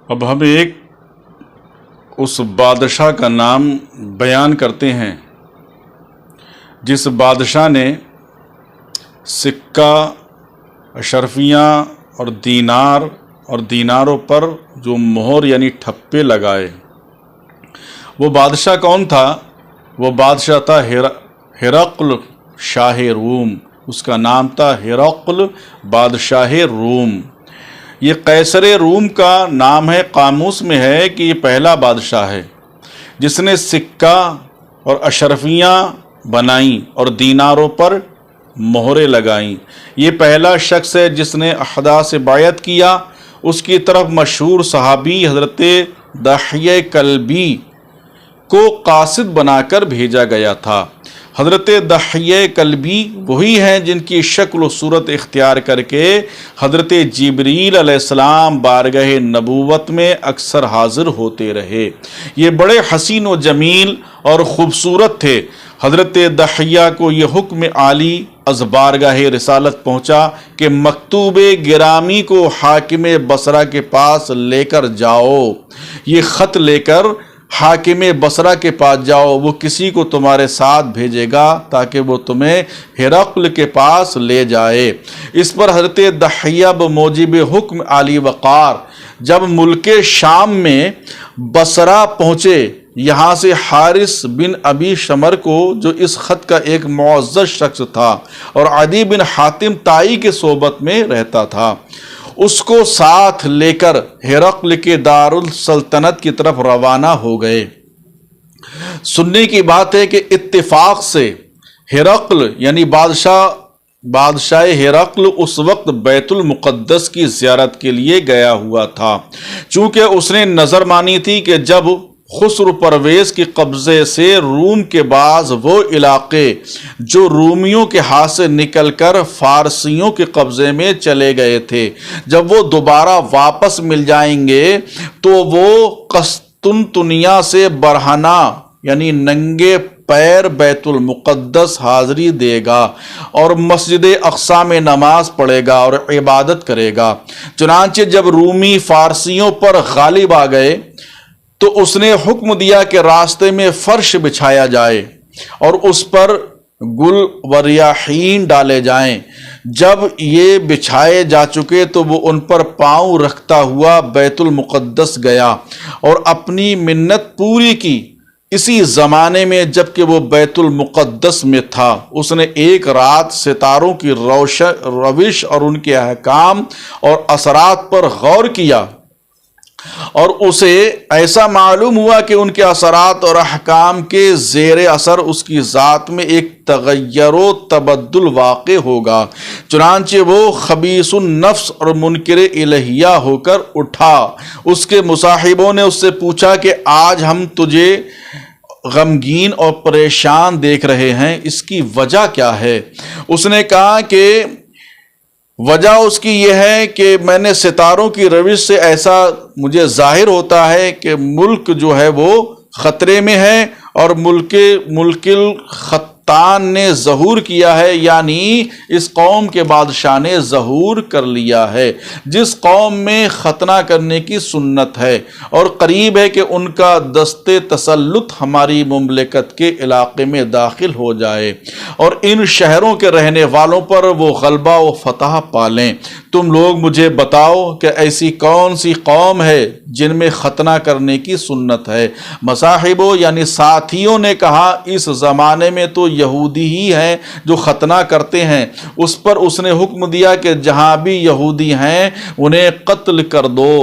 اب ہم ایک اس بادشاہ کا نام بیان کرتے ہیں جس بادشاہ نے سکہ، اشرفیاں اور دیناروں پر جو مہر یعنی ٹھپے لگائے۔ وہ بادشاہ کون تھا؟ وہ بادشاہ تھا ہرقل شاہ روم۔ اس کا نام تھا ہرقل بادشاہ روم۔ یہ قیصر روم کا نام ہے، قاموس میں ہے کہ یہ پہلا بادشاہ ہے جس نے سکہ اور اشرفیاں بنائیں اور دیناروں پر مہریں لگائیں۔ یہ پہلا شخص ہے جس نے عہدہ سے بیعت کیا۔ اس کی طرف مشہور صحابی حضرت دحیہ کلبی کو قاصد بنا کر بھیجا گیا تھا۔ حضرت دحیہ کلبی وہی ہیں جن کی شکل و صورت اختیار کر کے حضرت جبریل علیہ السلام بارگاہ نبوت میں اکثر حاضر ہوتے رہے۔ یہ بڑے حسین و جمیل اور خوبصورت تھے۔ حضرت دحیہ کو یہ حکم عالی از بارگاہ رسالت پہنچا کہ مکتوب گرامی کو حاکم بصرہ کے پاس لے کر جاؤ۔ یہ خط لے کر حاکم بصرہ کے پاس جاؤ، وہ کسی کو تمہارے ساتھ بھیجے گا تاکہ وہ تمہیں ہرقل کے پاس لے جائے۔ اس پر حضرت دحیہ بموجب حکم عالی وقار جب ملک شام میں بصرہ پہنچے، یہاں سے حارث بن ابی شمر کو، جو اس خط کا ایک معزز شخص تھا اور عدی بن حاتم طائی کے صحبت میں رہتا تھا، اس کو ساتھ لے کر ہرقل کے دارالسلطنت کی طرف روانہ ہو گئے۔ سننے کی بات ہے کہ اتفاق سے ہرقل یعنی بادشاہ ہرقل اس وقت بیت المقدس کی زیارت کے لیے گیا ہوا تھا، چونکہ اس نے نظر مانی تھی کہ جب خسرو پرویز کے قبضے سے روم کے بعض وہ علاقے جو رومیوں کے ہاتھ سے نکل کر فارسیوں کے قبضے میں چلے گئے تھے، جب وہ دوبارہ واپس مل جائیں گے تو وہ قسطنطنیہ سے برہنہ یعنی ننگے پیر بیت المقدس حاضری دے گا اور مسجد اقصی میں نماز پڑھے گا اور عبادت کرے گا۔ چنانچہ جب رومی فارسیوں پر غالب آ گئے تو اس نے حکم دیا کہ راستے میں فرش بچھایا جائے اور اس پر گل و ریاحین ڈالے جائیں۔ جب یہ بچھائے جا چکے تو وہ ان پر پاؤں رکھتا ہوا بیت المقدس گیا اور اپنی منت پوری کی۔ اسی زمانے میں جب کہ وہ بیت المقدس میں تھا، اس نے ایک رات ستاروں کی روش اور ان کے احکام اور اثرات پر غور کیا، اور اسے ایسا معلوم ہوا کہ ان کے اثرات اور احکام کے زیر اثر اس کی ذات میں ایک تغیر و تبدل واقع ہوگا۔ چنانچہ وہ خبیث النفس اور منکر الہیہ ہو کر اٹھا۔ اس کے مصاحبوں نے اس سے پوچھا کہ آج ہم تجھے غمگین اور پریشان دیکھ رہے ہیں، اس کی وجہ کیا ہے؟ اس نے کہا کہ وجہ اس کی یہ ہے کہ میں نے ستاروں کی روش سے ایسا مجھے ظاہر ہوتا ہے کہ ملک جو ہے وہ خطرے میں ہے اور ملک الختان نے ظہور کیا ہے، یعنی اس قوم کے بادشاہ نے ظہور کر لیا ہے جس قوم میں ختنہ کرنے کی سنت ہے، اور قریب ہے کہ ان کا دست تسلط ہماری مملکت کے علاقے میں داخل ہو جائے اور ان شہروں کے رہنے والوں پر وہ غلبہ و فتح پالیں۔ تم لوگ مجھے بتاؤ کہ ایسی کون سی قوم ہے جن میں ختنہ کرنے کی سنت ہے؟ مصاحبوں یعنی ساتھیوں نے کہا، اس زمانے میں تو یہودی ہی ہیں جو ختنہ کرتے ہیں۔ اس پر اس نے حکم دیا کہ جہاں بھی یہودی ہیں انہیں قتل کر دو۔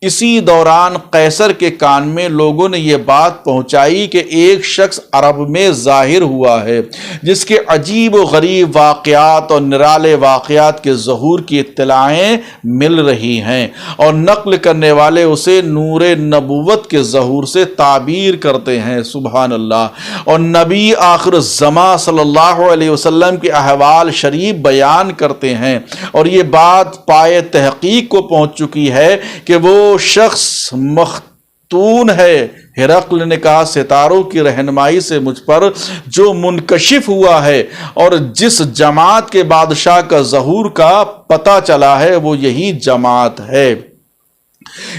اسی دوران قیصر کے کان میں لوگوں نے یہ بات پہنچائی کہ ایک شخص عرب میں ظاہر ہوا ہے جس کے عجیب و غریب واقعات اور نرالے واقعات کے ظہور کی اطلاعیں مل رہی ہیں، اور نقل کرنے والے اسے نور نبوت کے ظہور سے تعبیر کرتے ہیں۔ سبحان اللہ۔ اور نبی آخر الزمان صلی اللہ علیہ وسلم کے احوال شریف بیان کرتے ہیں، اور یہ بات پائے تحقیق کو پہنچ چکی ہے کہ وہ شخص مختون ہے۔ ہرقل نے کہا، ستاروں کی رہنمائی سے مجھ پر جو منکشف ہوا ہے اور جس جماعت کے بادشاہ کا ظہور کا پتہ چلا ہے وہ یہی جماعت ہے۔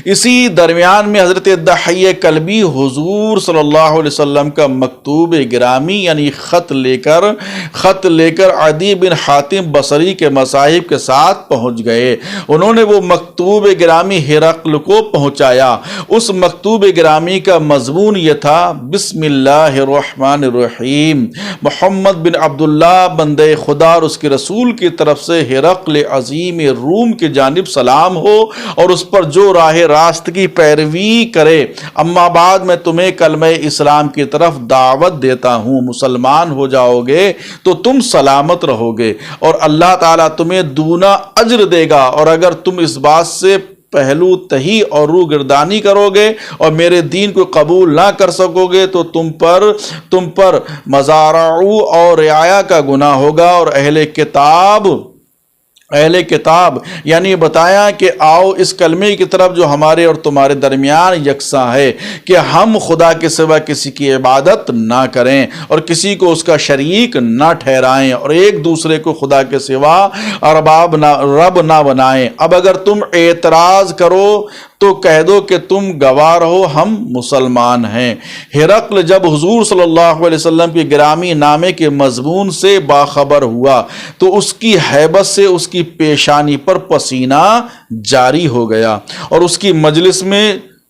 اسی درمیان میں حضرت دحیہ کلبی حضور صلی اللہ علیہ وسلم کا مکتوب گرامی یعنی خط لے کر عدی بن حاتم بصری کے مصاحب کے ساتھ پہنچ گئے۔ انہوں نے وہ مکتوب گرامی ہرقل کو پہنچایا۔ اس مکتوب گرامی کا مضمون یہ تھا: بسم اللہ الرحمن الرحیم، محمد بن عبداللہ بندے خدا اور اس کے رسول کی طرف سے ہرقل عظیم روم کی جانب سلام ہو اور اس پر جو راہ راست کی پیروی کرے۔ اما بعد میں تمہیں کلمہ اسلام کی طرف دعوت دیتا ہوں، مسلمان ہو جاؤ گے تو تم سلامت رہو گے اور اللہ تعالیٰ تمہیں دونا اجر دے گا، اور اگر تم اس بات سے پہلو تہی اور روگردانی کرو گے اور میرے دین کو قبول نہ کر سکو گے تو تم پر مزارعو اور رعایا کا گناہ ہوگا۔ اور اہل کتاب یعنی بتایا کہ آؤ اس کلمے کی طرف جو ہمارے اور تمہارے درمیان یکساں ہے کہ ہم خدا کے سوا کسی کی عبادت نہ کریں اور کسی کو اس کا شریک نہ ٹھہرائیں اور ایک دوسرے کو خدا کے سوا رب نہ بنائیں۔ اب اگر تم اعتراض کرو تو کہہ دو کہ تم گواہ رہو، ہم مسلمان ہیں۔ ہرقل جب حضور صلی اللہ علیہ وسلم کے گرامی نامے کے مضمون سے باخبر ہوا تو اس کی ہیبت سے اس کی پیشانی پر پسینہ جاری ہو گیا اور اس کی مجلس میں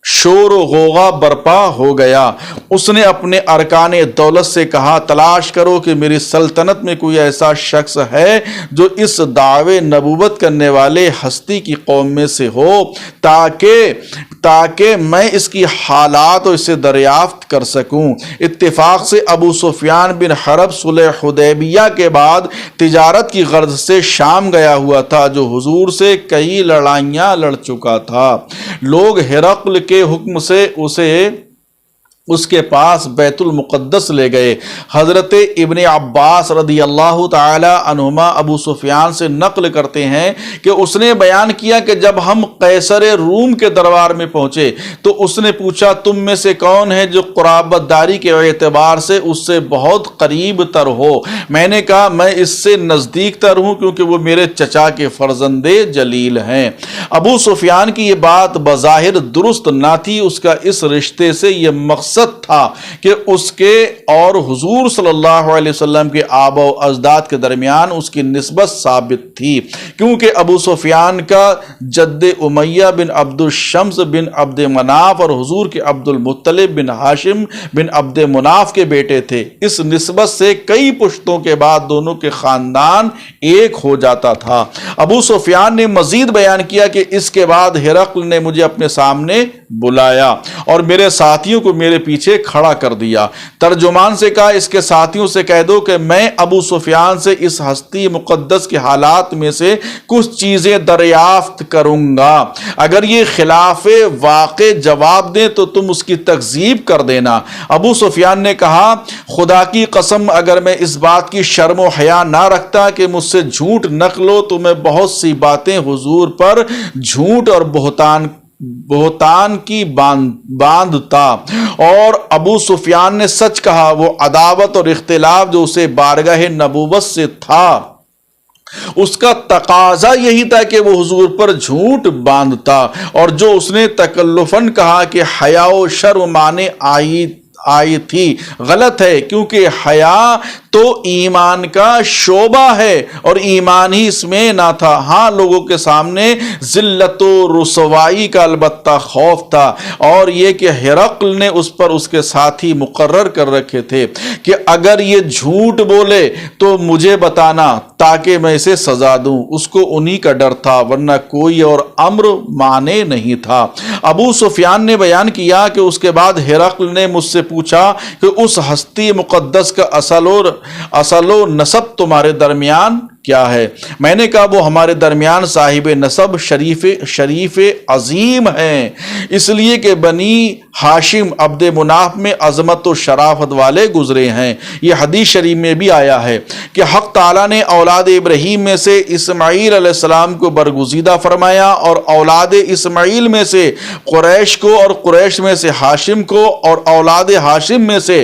شور و غوغا برپا ہو گیا۔ اس نے اپنے ارکان دولت سے کہا: تلاش کرو کہ میری سلطنت میں کوئی ایسا شخص ہے جو اس دعوے نبوت کرنے والے ہستی کی قوم میں سے ہو تاکہ میں اس کی حالات اور اسے دریافت کر سکوں۔ اتفاق سے ابو سفیان بن حرب صلح حدیبیہ کے بعد تجارت کی غرض سے شام گیا ہوا تھا، جو حضور سے کئی لڑائیاں لڑ چکا تھا۔ لوگ ہرقل کے حکم سے اس کے پاس بیت المقدس لے گئے۔ حضرت ابن عباس رضی اللہ تعالی عنہما ابو سفیان سے نقل کرتے ہیں کہ اس نے بیان کیا کہ جب ہم قیصر روم کے دربار میں پہنچے تو اس نے پوچھا: تم میں سے کون ہے جو قرابت داری کے اعتبار سے اس سے بہت قریب تر ہو؟ میں نے کہا: میں اس سے نزدیک تر ہوں کیونکہ وہ میرے چچا کے فرزند جلیل ہیں۔ ابو سفیان کی یہ بات بظاہر درست نہ تھی، اس کا اس رشتے سے یہ مقصد تھا کہ اس کے اور حضور صلی اللہ علیہ وسلم کے آبا و اجداد کے درمیان اس کی نسبت ثابت تھی، کیونکہ ابو سفیان کا جد امیہ بن عبد الشمس بن عبد مناف اور حضور کے عبد المطلب بن ہاشم بن عبد مناف کے بیٹے تھے۔ اس نسبت سے کئی پشتوں کے بعد دونوں کے خاندان ایک ہو جاتا تھا۔ ابو سفیان نے مزید بیان کیا کہ اس کے بعد ہرقل نے مجھے اپنے سامنے بلایا اور میرے ساتھیوں کو میرے پیچھے کھڑا کر دیا۔ ترجمان سے کہا: اس کے ساتھیوں سے کہہ دو کہ میں ابو سفیان سے اس ہستی مقدس کے حالات میں سے کچھ چیزیں دریافت کروں گا، اگر یہ خلاف واقع جواب دیں تو تم اس کی تکذیب کر دینا۔ ابو سفیان نے کہا: خدا کی قسم اگر میں اس بات کی شرم و حیا نہ رکھتا کہ مجھ سے جھوٹ نقلو تو میں بہت سی باتیں حضور پر جھوٹ اور بہتان کی باندھتا۔ اور ابو سفیان نے سچ کہا، وہ عداوت اور اختلاف جو اسے بارگاہ نبوت سے تھا اس کا تقاضا یہی تھا کہ وہ حضور پر جھوٹ باندھتا، اور جو اس نے تکلفاً کہا کہ حیا و شرم مانے آئی تھی، غلط ہے، کیونکہ حیا تو ایمان کا شعبہ ہے اور ایمان ہی اس میں نہ تھا۔ ہاں، لوگوں کے سامنے ذلت و رسوائی کا البتہ خوف تھا، اور یہ کہ ہرقل نے اس پر اس کے ساتھی مقرر کر رکھے تھے کہ اگر یہ جھوٹ بولے تو مجھے بتانا تاکہ میں اسے سزا دوں۔ اس کو انہی کا ڈر تھا، ورنہ کوئی اور امر مانے نہیں تھا۔ ابو سفیان نے بیان کیا کہ اس کے بعد ہرقل نے مجھ سے پوچھا کہ اس ہستی مقدس کا اصل و نسب تمہارے درمیان کیا ہے؟ میں نے کہا: وہ ہمارے درمیان صاحب نسب شریف عظیم ہیں، اس لیے کہ بنی ہاشم عبد مناف میں عظمت و شرافت والے گزرے ہیں۔ یہ حدیث شریف میں بھی آیا ہے کہ حق تعالیٰ نے اولاد ابراہیم میں سے اسماعیل علیہ السلام کو برگزیدہ فرمایا اور اولاد اسماعیل میں سے قریش کو اور قریش میں سے ہاشم کو اور اولاد ہاشم میں سے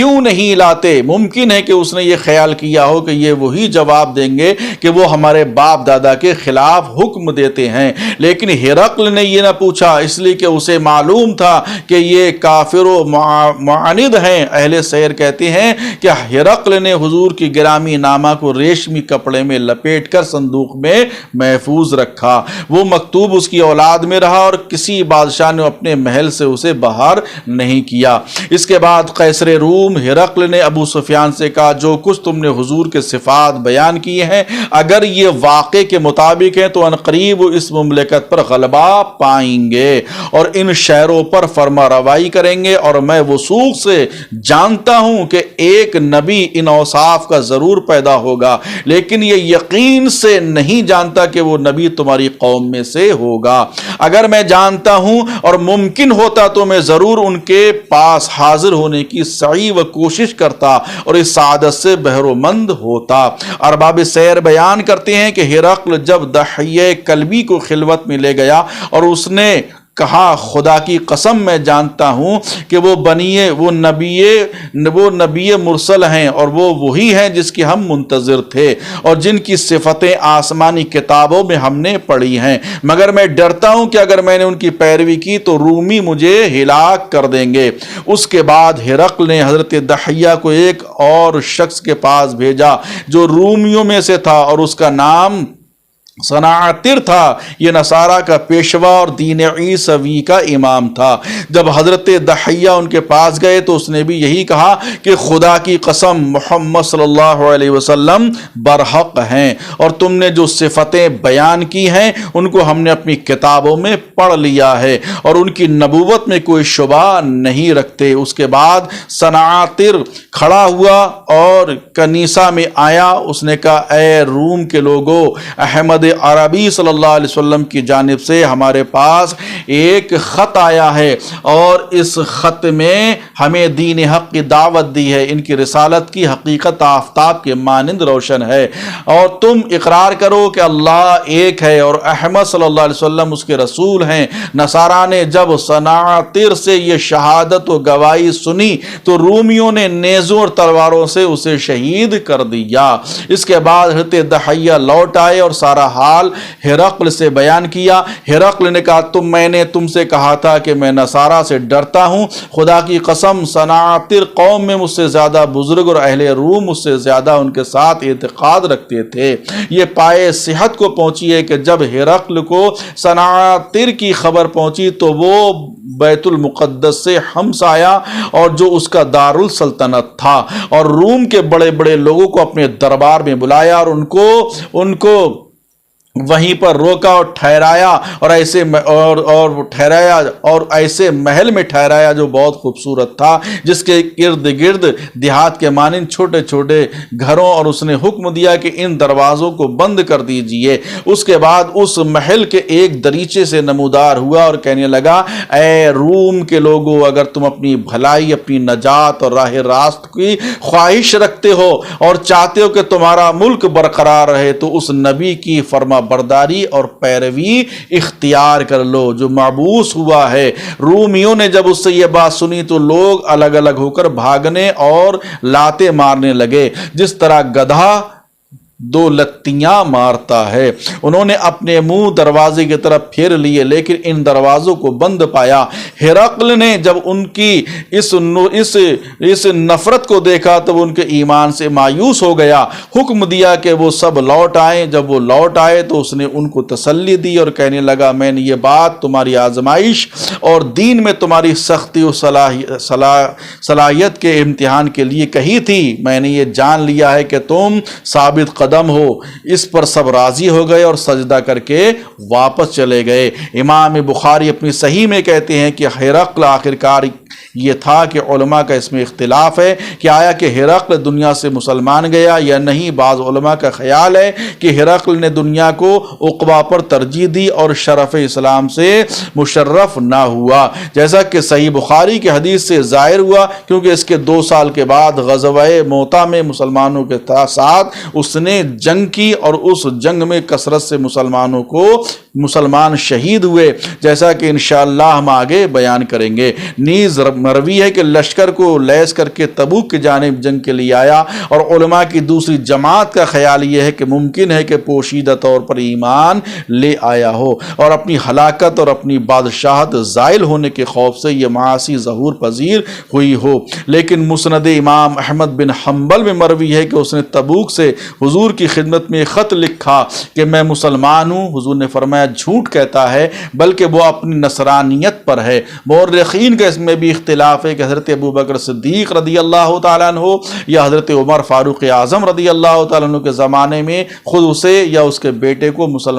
کیوں نہیں لاتے؟ ممکن ہے کہ اس نے یہ خیال کیا ہو کہ یہ وہی جواب دیں گے کہ وہ ہمارے باپ دادا کے خلاف حکم دیتے ہیں، لیکن ہرقل نے یہ نہ پوچھا، اس لیے کہ اسے معلوم تھا کہ یہ کافر و معاند ہیں۔ اہل سیر کہتے ہیں کہ ہرقل نے حضور کی گرامی نامہ کو ریشمی کپڑے میں لپیٹ کر صندوق میں محفوظ رکھا۔ وہ مکتوب اس کی اولاد میں رہا اور کسی بادشاہ نے اپنے محل سے اسے باہر نہیں کیا۔ اس کے بعد قیصر روم ہرقل نے ابو سفیان سے کہا، جو کچھ تم نے حضور کے صفات بیان کیے ہیں اگر یہ واقع کے مطابق ہیں تو عنقریب اس مملکت پر غلبہ پائیں گے اور ان شہروں پر فرما روائی کریں گے، اور میں وثوق سے جانتا ہوں کہ ایک نبی ان اوصاف کا ضرور پیدا ہوگا، لیکن یہ یقین سے نہیں جانتا کہ وہ نبی تمہاری قوم میں سے ہوگا۔ اگر میں جانتا ہوں اور ممکن ہوتا تو میں ضرور ان کے پاس حاضر ہونے کی سعی و کوشش کرتا اور اس سعادت سے بہرمند ہوتا۔ ارباب سیر بیان کرتے ہیں کہ ہرقل جب دحیہ کلبی کو خلوت میں لے گیا اور اس نے کہا، خدا کی قسم میں جانتا ہوں کہ وہ نبی مرسل ہیں اور وہ وہی ہیں جس کے ہم منتظر تھے اور جن کی صفتیں آسمانی کتابوں میں ہم نے پڑھی ہیں، مگر میں ڈرتا ہوں کہ اگر میں نے ان کی پیروی کی تو رومی مجھے ہلاک کر دیں گے۔ اس کے بعد ہرقل نے حضرت دحیہ کو ایک اور شخص کے پاس بھیجا جو رومیوں میں سے تھا اور اس کا نام صنعتر تھا۔ یہ نصارہ کا پیشوا اور دین عیسوی کا امام تھا۔ جب حضرت دحیہ ان کے پاس گئے تو اس نے بھی یہی کہا کہ خدا کی قسم محمد صلی اللہ علیہ وسلم برحق ہیں اور تم نے جو صفتیں بیان کی ہیں ان کو ہم نے اپنی کتابوں میں پڑھ لیا ہے اور ان کی نبوت میں کوئی شبہ نہیں رکھتے۔ اس کے بعد صنعتر کھڑا ہوا اور کنیسہ میں آیا۔ اس نے کہا، اے روم کے لوگوں، احمد عربی صلی اللہ علیہ وسلم کی جانب سے ہمارے پاس ایک خط آیا ہے اور اس خط میں ہمیں دین حق کی دعوت دی ہے۔ ان کی رسالت کی حقیقت آفتاب کے مانند روشن ہے اور تم اقرار کرو کہ اللہ ایک ہے اور احمد صلی اللہ علیہ وسلم اس کے رسول ہیں۔ نصارہ نے جب صنعتر سے یہ شہادت و گواہی سنی تو رومیوں نے نیزوں اور تلواروں سے اسے شہید کر دیا۔ اس کے بعد حضرت دحیہ لوٹ آئے اور سارا حال ہرقل سے بیان کیا۔ ہرقل نے کہا، میں نے تم سے کہا تھا کہ میں نصارہ سے ڈرتا ہوں۔ خدا کی قسم صنعتر قوم میں مجھ سے زیادہ بزرگ اور اہل روم مجھ سے زیادہ ان کے ساتھ اعتقاد رکھتے تھے۔ یہ پائے صحت کو پہنچی ہے کہ جب ہرقل کو صنعتر کی خبر پہنچی تو وہ بیت المقدس سے حمص آیا اور جو اس کا دارالسلطنت تھا اور روم کے بڑے بڑے لوگوں کو اپنے دربار میں بلایا اور ان کو وہیں پر روکا اور ٹھہرایا اور ایسے محل میں ٹھہرایا جو بہت خوبصورت تھا، جس کے ارد گرد دیہات کے مانند چھوٹے چھوٹے گھروں، اور اس نے حکم دیا کہ ان دروازوں کو بند کر دیجئے۔ اس کے بعد اس محل کے ایک دریچے سے نمودار ہوا اور کہنے لگا، اے روم کے لوگوں، اگر تم اپنی بھلائی، اپنی نجات اور راہ راست کی خواہش رکھتے ہو اور چاہتے ہو کہ تمہارا ملک برقرار رہے تو اس نبی کی فرما برداری اور پیروی اختیار کر لو جو مبعوث ہوا ہے۔ رومیوں نے جب اس سے یہ بات سنی تو لوگ الگ الگ ہو کر بھاگنے اور لاتے مارنے لگے، جس طرح گدھا دو لتیاں مارتا ہے۔ انہوں نے اپنے منہ دروازے کی طرف پھیر لیے لیکن ان دروازوں کو بند پایا۔ ہرقل نے جب ان کی اس نفرت کو دیکھا تو وہ ان کے ایمان سے مایوس ہو گیا۔ حکم دیا کہ وہ سب لوٹ آئیں۔ جب وہ لوٹ آئے تو اس نے ان کو تسلی دی اور کہنے لگا، میں نے یہ بات تمہاری آزمائش اور دین میں تمہاری سختی و صلاحیت کے امتحان کے لیے کہی تھی۔ میں نے یہ جان لیا ہے کہ تم ثابت قدم ہو۔ اس پر سب راضی ہو گئے اور سجدہ کر کے واپس چلے گئے۔ امام بخاری اپنی صحیح میں کہتے ہیں کہ ہرقل آخرکار یہ تھا کہ علماء کا اس میں اختلاف ہے کہ آیا کہ ہرقل دنیا سے مسلمان گیا یا نہیں۔ بعض علماء کا خیال ہے کہ ہرقل نے دنیا کو عقبہ پر ترجیح دی اور شرف اسلام سے مشرف نہ ہوا، جیسا کہ صحیح بخاری کی حدیث سے ظاہر ہوا، کیونکہ اس کے 2 سال کے بعد غزوہ موتہ میں مسلمانوں کے ساتھ اس نے جنگ کی اور اس جنگ میں کثرت سے مسلمان شہید ہوئے، جیسا کہ انشاءاللہ ہم آگے بیان کریں گے۔ نیز مروی ہے کہ لشکر کو لیس کر کے تبوک کی جانب جنگ کے لیے آیا، اور علماء کی دوسری جماعت کا خیال یہ ہے کہ ممکن ہے کہ پوشیدہ طور پر ایمان لے آیا ہو اور اپنی ہلاکت اور اپنی بادشاہت زائل ہونے کے خوف سے یہ معاصی ظہور پذیر ہوئی ہو۔ لیکن مسند امام احمد بن حنبل میں مروی ہے کہ اس نے تبوک سے حضور کی خدمت میں خط لکھا کہ میں مسلمان ہوں۔ حضور نے فرمایا جھوٹ کہتا ہے، بلکہ وہ اپنی نصرانیت پر ہے۔ مورخین کا اس میں بھی اختلاف ہے کہ حضرت ابوبکر صدیق رضی اللہ تعالیٰ عنہ یا حضرت عمر فاروق اعظم رضی اللہ تعالیٰ عنہ کے زمانے میں خود اسے یا اس کے بیٹے کو مسلمان